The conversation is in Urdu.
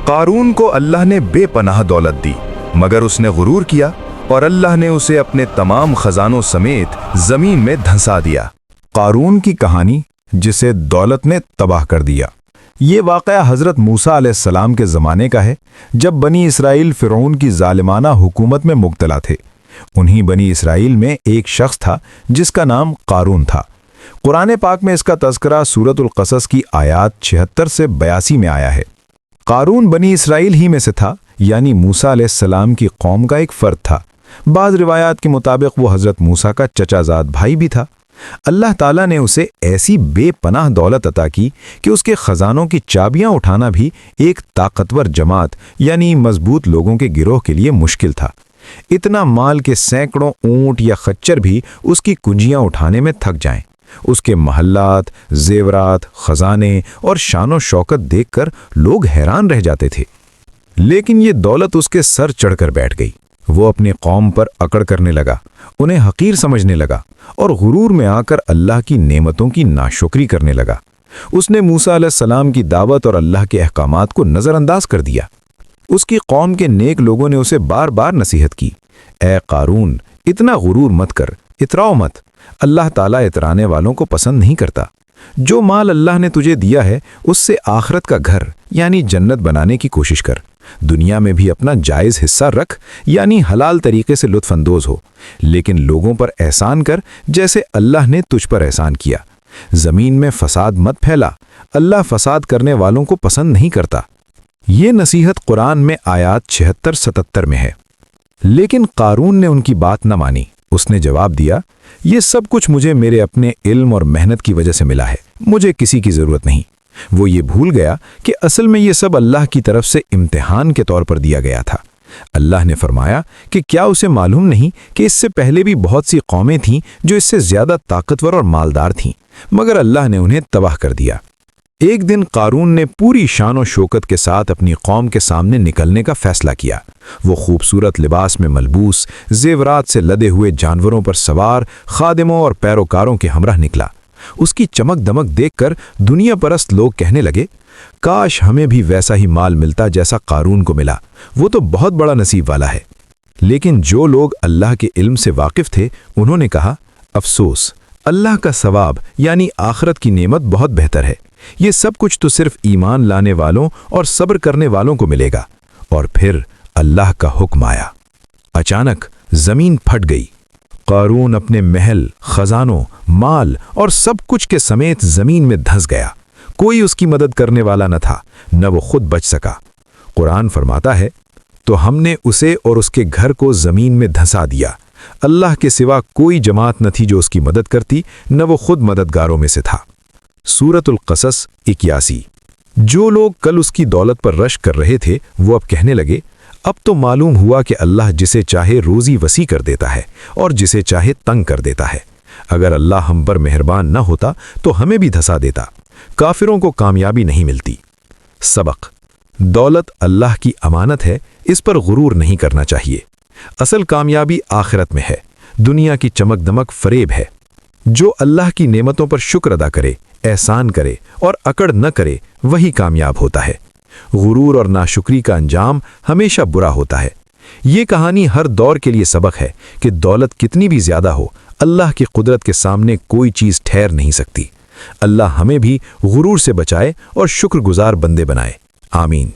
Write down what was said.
قارون کو اللہ نے بے پناہ دولت دی، مگر اس نے غرور کیا اور اللہ نے اسے اپنے تمام خزانوں سمیت زمین میں دھنسا دیا۔ قارون کی کہانی جسے دولت نے تباہ کر دیا۔ یہ واقعہ حضرت موسیٰ علیہ السلام کے زمانے کا ہے، جب بنی اسرائیل فرعون کی ظالمانہ حکومت میں مبتلا تھے۔ انہی بنی اسرائیل میں ایک شخص تھا جس کا نام قارون تھا۔ قرآن پاک میں اس کا تذکرہ سورۃ القصص کی آیات 76 سے 82 میں آیا ہے۔ قارون بنی اسرائیل ہی میں سے تھا، یعنی موسیٰ علیہ السلام کی قوم کا ایک فرد تھا۔ بعض روایات کے مطابق وہ حضرت موسیٰ کا چچا زاد بھائی بھی تھا۔ اللہ تعالیٰ نے اسے ایسی بے پناہ دولت عطا کی کہ اس کے خزانوں کی چابیاں اٹھانا بھی ایک طاقتور جماعت یعنی مضبوط لوگوں کے گروہ کے لیے مشکل تھا۔ اتنا مال کے سینکڑوں اونٹ یا خچر بھی اس کی کنجیاں اٹھانے میں تھک جائیں۔ اس کے محلات، زیورات، خزانے اور شان و شوکت دیکھ کر لوگ حیران رہ جاتے تھے۔ لیکن یہ دولت اس کے سر چڑھ کر بیٹھ گئی۔ وہ اپنی قوم پر اکڑ کرنے لگا، انہیں حقیر سمجھنے لگا اور غرور میں آ کر اللہ کی نعمتوں کی ناشکری کرنے لگا۔ اس نے موسیٰ علیہ السلام کی دعوت اور اللہ کے احکامات کو نظر انداز کر دیا۔ اس کی قوم کے نیک لوگوں نے اسے بار بار نصیحت کی، اے قارون، اتنا غرور مت کر، اتراؤ مت، اللہ تعالیٰ اترانے والوں کو پسند نہیں کرتا۔ جو مال اللہ نے تجھے دیا ہے اس سے آخرت کا گھر یعنی جنت بنانے کی کوشش کر، دنیا میں بھی اپنا جائز حصہ رکھ یعنی حلال طریقے سے لطف اندوز ہو، لیکن لوگوں پر احسان کر جیسے اللہ نے تجھ پر احسان کیا۔ زمین میں فساد مت پھیلا، اللہ فساد کرنے والوں کو پسند نہیں کرتا۔ یہ نصیحت قرآن میں آیات 76-77 میں ہے۔ لیکن قارون نے ان کی بات نہ مانی۔ اس نے جواب دیا، یہ سب کچھ مجھے میرے اپنے علم اور محنت کی وجہ سے ملا ہے، مجھے کسی کی ضرورت نہیں۔ وہ یہ بھول گیا کہ اصل میں یہ سب اللہ کی طرف سے امتحان کے طور پر دیا گیا تھا۔ اللہ نے فرمایا کہ کیا اسے معلوم نہیں کہ اس سے پہلے بھی بہت سی قومیں تھیں جو اس سے زیادہ طاقتور اور مالدار تھیں، مگر اللہ نے انہیں تباہ کر دیا۔ ایک دن قارون نے پوری شان و شوکت کے ساتھ اپنی قوم کے سامنے نکلنے کا فیصلہ کیا۔ وہ خوبصورت لباس میں ملبوس، زیورات سے لدے ہوئے جانوروں پر سوار، خادموں اور پیروکاروں کے ہمراہ نکلا۔ اس کی چمک دمک دیکھ کر دنیا پرست لوگ کہنے لگے، کاش ہمیں بھی ویسا ہی مال ملتا جیسا قارون کو ملا، وہ تو بہت بڑا نصیب والا ہے۔ لیکن جو لوگ اللہ کے علم سے واقف تھے انہوں نے کہا، افسوس، اللہ کا ثواب یعنی آخرت کی نعمت بہت بہتر ہے۔ یہ سب کچھ تو صرف ایمان لانے والوں اور صبر کرنے والوں کو ملے گا۔ اور پھر اللہ کا حکم آیا۔ اچانک زمین پھٹ گئی۔ قارون اپنے محل، خزانوں، مال اور سب کچھ کے سمیت زمین میں دھنس گیا۔ کوئی اس کی مدد کرنے والا نہ تھا، نہ وہ خود بچ سکا۔ قرآن فرماتا ہے، تو ہم نے اسے اور اس کے گھر کو زمین میں دھنسا دیا۔ اللہ کے سوا کوئی جماعت نہ تھی جو اس کی مدد کرتی، نہ وہ خود مددگاروں میں سے تھا۔ سورۃ القصص 81۔ جو لوگ کل اس کی دولت پر رشک کر رہے تھے وہ اب کہنے لگے، اب تو معلوم ہوا کہ اللہ جسے چاہے روزی وسیع کر دیتا ہے اور جسے چاہے تنگ کر دیتا ہے۔ اگر اللہ ہم پر مہربان نہ ہوتا تو ہمیں بھی دھسا دیتا۔ کافروں کو کامیابی نہیں ملتی۔ سبق: دولت اللہ کی امانت ہے، اس پر غرور نہیں کرنا چاہیے۔ اصل کامیابی آخرت میں ہے، دنیا کی چمک دمک فریب ہے۔ جو اللہ کی نعمتوں پر شکر ادا کرے، احسان کرے اور اکڑ نہ کرے وہی کامیاب ہوتا ہے۔ غرور اور ناشکری کا انجام ہمیشہ برا ہوتا ہے۔ یہ کہانی ہر دور کے لیے سبق ہے کہ دولت کتنی بھی زیادہ ہو، اللہ کی قدرت کے سامنے کوئی چیز ٹھہر نہیں سکتی۔ اللہ ہمیں بھی غرور سے بچائے اور شکر گزار بندے بنائے۔ آمین۔